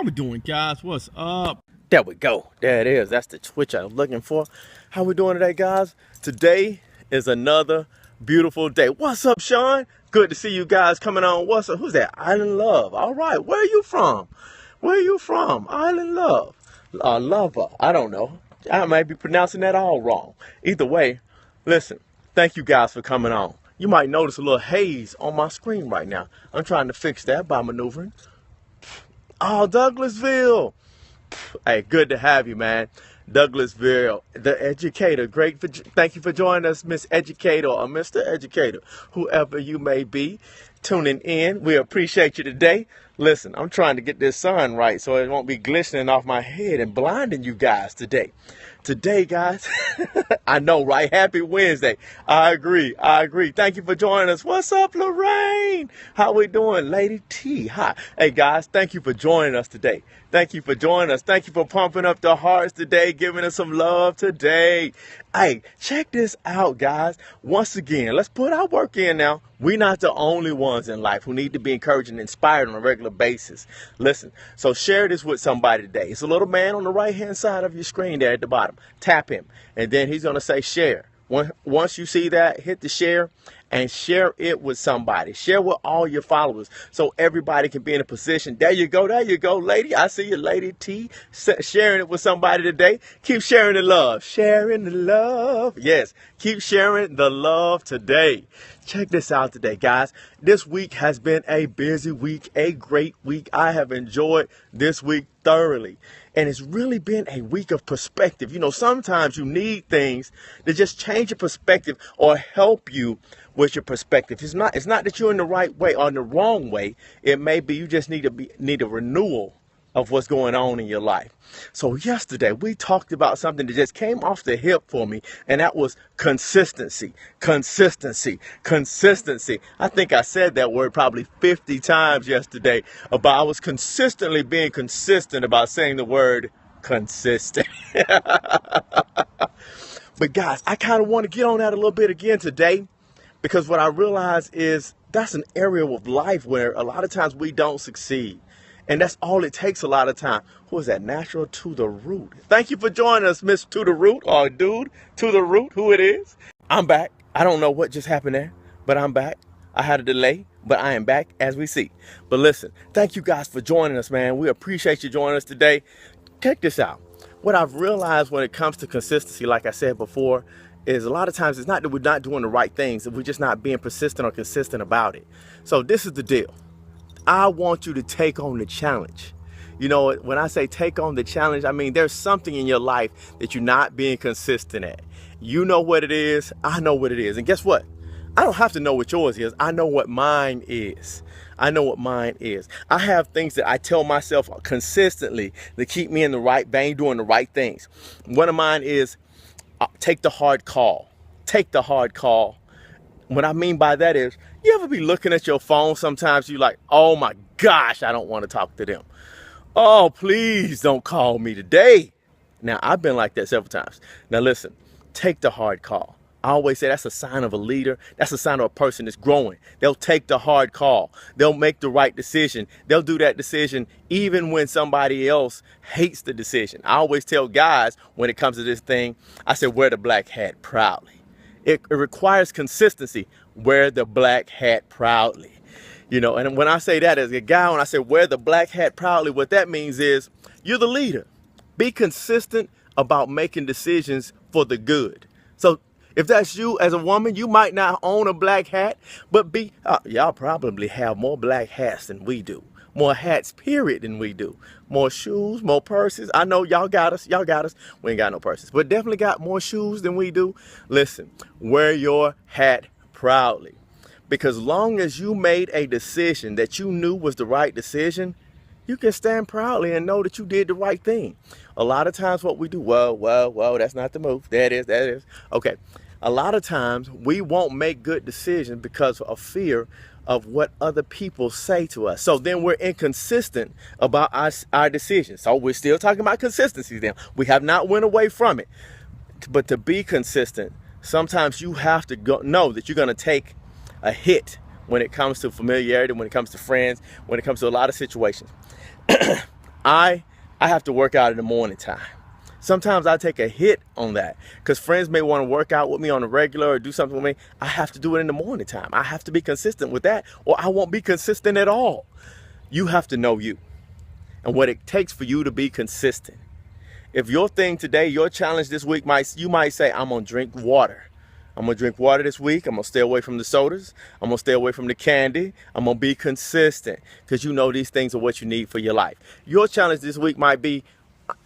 How we doing, guys? What's up? There we go. There it is. That's the Twitch I was looking for. How we doing today, guys? Today is another beautiful day. What's up, Sean? Good to see you guys coming on. What's up? Who's that? Island Love. All right. Where are you from? Where are you from? Island Love. Lover. I don't know. I might be pronouncing that all wrong. Either way, listen. Thank you guys for coming on. You might notice a little haze on my screen right now. I'm trying to fix that by maneuvering. Oh, Douglasville. Hey, good to have you, man. Douglasville, the educator. Thank you for joining us, Miss Educator or Mr. Educator, whoever you may be tuning in. We appreciate you today. Listen, I'm trying to get this sun right so it won't be glistening off my head and blinding you guys today. Today, guys, I know, right? Happy Wednesday. I agree. Thank you for joining us. What's up, Lorraine? How we doing? Lady T, hi. Hey, guys, thank you for joining us today. Thank you for joining us. Thank you for pumping up the hearts today, giving us some love today. Hey, check this out, guys. Once again, let's put our work in now. We're not the only ones in life who need to be encouraged and inspired on a regular basis. Listen, so share this with somebody today. It's a little man on the right-hand side of your screen there at the bottom. Tap him, and then he's going to say share. Once you see that, hit the share and share it with somebody. Share with all your followers so everybody can be in a position. There you go, lady. I see you, Lady T, sharing it with somebody today. Keep sharing the love. Sharing the love. Yes, keep sharing the love today. Check this out today, guys. This week has been a busy week, a great week. I have enjoyed this week thoroughly. And it's really been a week of perspective. You know, sometimes you need things to just change your perspective or help you with your perspective. It's not that you're in the right way or in the wrong way. It may be you just need a renewal of what's going on in your life. So yesterday we talked about something that just came off the hip for me, and that was consistency. I think I said that word probably 50 times yesterday about I was consistently being consistent about saying the word consistent. But guys, I kind of want to get on that a little bit again today, because what I realize is that's an area of life where a lot of times we don't succeed. And that's all it takes a lot of time. Who is that? Natural to the root. Thank you for joining us, Miss To the Root, or dude to the root, who it is. I'm back. I don't know what just happened there, but I'm back. I had a delay, but I am back as we see. But listen, thank you guys for joining us, man. We appreciate you joining us today. Check this out. What I've realized when it comes to consistency, like I said before, is a lot of times it's not that we're not doing the right things, we're just not being persistent or consistent about it. So this is the deal. I want you to take on the challenge. You know, when I say take on the challenge, I mean there's something in your life that you're not being consistent at. You know what it is. I know what it is. And guess what? I don't have to know what yours is. I know what mine is. I have things that I tell myself consistently to keep me in the right vein, doing the right things. One of mine is take the hard call. Take the hard call. What I mean by that is, you ever be looking at your phone sometimes, you're like, oh my gosh, I don't want to talk to them. Oh, please don't call me today. Now, I've been like that several times. Now listen, take the hard call. I always say that's a sign of a leader. That's a sign of a person that's growing. They'll take the hard call. They'll make the right decision. They'll do that decision even when somebody else hates the decision. I always tell guys when it comes to this thing, I say, wear the black hat proudly. It requires consistency. Wear the black hat proudly. You know, and when I say that as a guy, when I say wear the black hat proudly, what that means is you're the leader. Be consistent about making decisions for the good. So if that's you as a woman, you might not own a black hat, but y'all probably have more black hats than we do. More hats, period, than we do. More shoes, more purses. I know y'all got us. We ain't got no purses, but definitely got more shoes than we do. Listen, wear your hat proudly. Because long as you made a decision that you knew was the right decision, you can stand proudly and know that you did the right thing. A lot of times what we do, whoa, that's not the move. That is. Okay. A lot of times we won't make good decisions because of fear of what other people say to us. So then we're inconsistent about our decisions. So we're still talking about consistency then. We have not went away from it. But to be consistent, sometimes you have to know that you're going to take a hit when it comes to familiarity, when it comes to friends, when it comes to a lot of situations. I have to work out in the morning time. Sometimes I take a hit on that because friends may want to work out with me on a regular or do something with me. I have to do it in the morning time. I have to be consistent with that or I won't be consistent at all. You have to know you and what it takes for you to be consistent. If your thing today, your challenge this week, you might say, I'm going to drink water. I'm going to drink water this week. I'm going to stay away from the sodas. I'm going to stay away from the candy. I'm going to be consistent because you know these things are what you need for your life. Your challenge this week might be,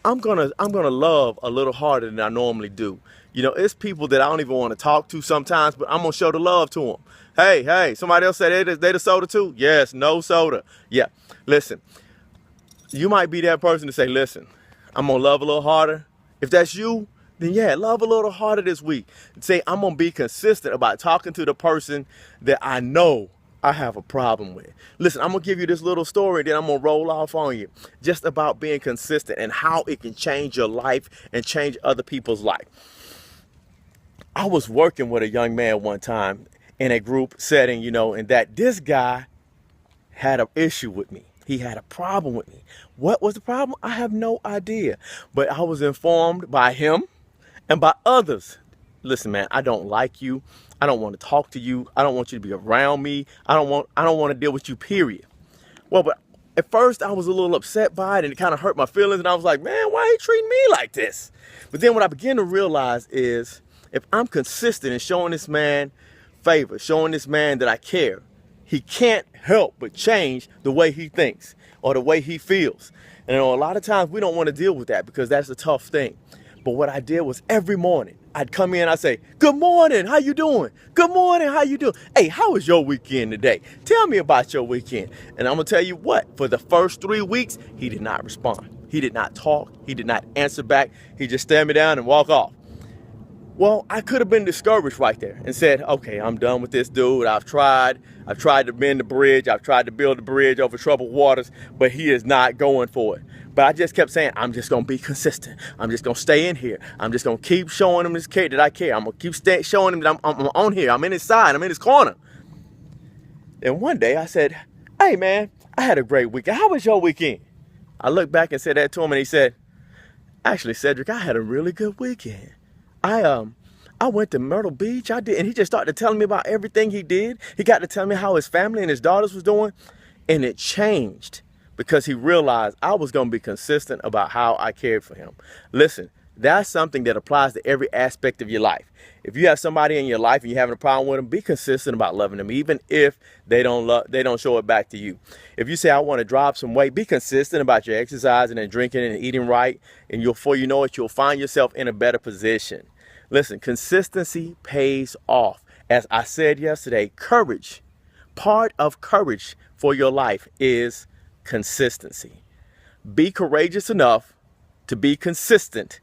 I'm gonna love a little harder than I normally do. You know, it's people that I don't even want to talk to sometimes, but I'm gonna show the love to them. Hey, somebody else said they the soda too? Yes, no soda. Yeah, listen, you might be that person to say, listen, I'm gonna love a little harder. If that's you, then yeah, love a little harder this week. Say, I'm gonna be consistent about talking to the person that I know I have a problem with. Listen, I'm gonna give you this little story, then I'm gonna roll off on you. Just about being consistent and how it can change your life and change other people's life. I was working with a young man one time in a group setting, you know, and that this guy had an issue with me. He had a problem with me. What was the problem? I have no idea. But I was informed by him and by others. Listen, man, I don't like you. I don't want to talk to you. I don't want you to be around me. I don't want to deal with you, period. Well, but at first I was a little upset by it and it kind of hurt my feelings. And I was like, man, why are you treating me like this? But then what I began to realize is if I'm consistent in showing this man favor, showing this man that I care, he can't help but change the way he thinks or the way he feels. And you know, a lot of times we don't want to deal with that because that's a tough thing. But what I did was every morning I'd come in, I'd say, good morning, how you doing? Good morning, how you doing? Hey, how was your weekend today? Tell me about your weekend. And I'm gonna tell you what, for the first 3 weeks, he did not respond. He did not talk, he did not answer back. He just stared me down and walked off. Well, I could have been discouraged right there and said, okay, I'm done with this dude. I've tried to bend the bridge. I've tried to build a bridge over troubled waters, but he is not going for it. But I just kept saying, I'm just going to be consistent. I'm just going to stay in here. I'm just going to keep showing him this care that I care. I'm going to keep showing him that I'm on here. I'm in his side. I'm in his corner. And one day I said, hey, man, I had a great weekend. How was your weekend? I looked back and said that to him, and he said, actually, Cedric, I had a really good weekend. I went to Myrtle Beach. I did, and he just started telling me about everything he did. He got to tell me how his family and his daughters was doing, and it changed because he realized I was going to be consistent about how I cared for him. Listen, that's something that applies to every aspect of your life. If you have somebody in your life and you're having a problem with them, be consistent about loving them, even if they don't show it back to you. If you say, I want to drop some weight, be consistent about your exercising and drinking and eating right, and before you know it, you'll find yourself in a better position. Listen, consistency pays off. As I said yesterday, courage, part of courage for your life is consistency. Be courageous enough to be consistent,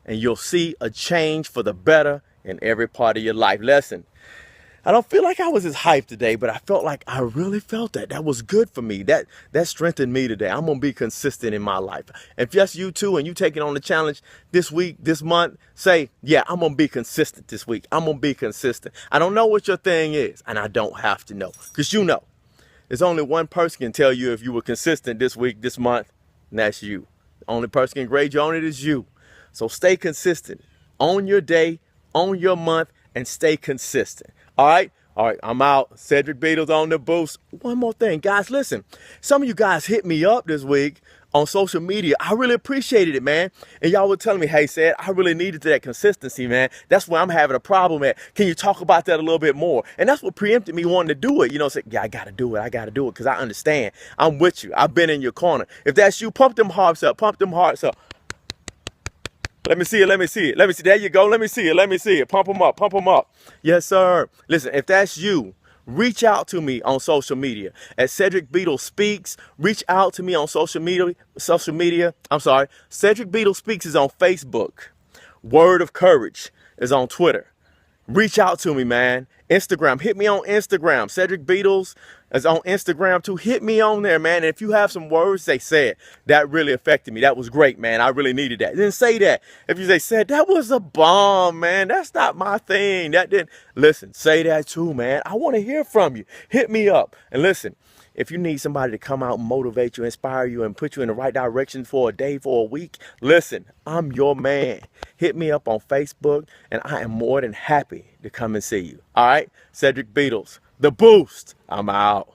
and you'll see a change for the better in every part of your life. Listen, I don't feel like I was as hyped today, but I felt like I really felt that. That was good for me. That strengthened me today. I'm going to be consistent in my life. If just you too, and you taking on the challenge this week, this month, say, yeah, I'm going to be consistent this week. I'm going to be consistent. I don't know what your thing is, and I don't have to know, because you know. There's only one person can tell you if you were consistent this week, this month, and that's you. The only person can grade you on it is you. So stay consistent. Own your day, own your month, and stay consistent. All right, I'm out. Cedric Beatles on the boost. One more thing, guys, listen. Some of you guys hit me up this week on social media. I really appreciated it, man. And y'all were telling me, hey, Ced, I really needed that consistency, man. That's where I'm having a problem at. Can you talk about that a little bit more? And that's what preempted me wanting to do it. You know, say, yeah, I got to do it because I understand. I'm with you. I've been in your corner. If that's you, pump them hearts up. Pump them hearts up. Let me see it. Let me see it. Let me see. There you go. Let me see it. Let me see it. Pump them up. Pump them up. Yes, sir. Listen, if that's you, reach out to me on social media at Cedric Beatles Speaks. Reach out to me on social media. Cedric Beatles Speaks is on Facebook. Word of Courage is on Twitter. Reach out to me, man. Instagram. Hit me on Instagram. Cedric Beatles is on Instagram too. Hit me on there, man. And if you have some words, they said that really affected me. That was great, man. I really needed that. Then say that. If you said that was a bomb, man. That's not my thing. That didn't. Listen, say that too, man. I want to hear from you. Hit me up. And listen, If you need somebody to come out and motivate you, inspire you, and put you in the right direction for a day, for a week, listen, I'm your man. Hit me up on Facebook, and I am more than happy to come and see you. All right? Cedric Beatles, The Boost. I'm out.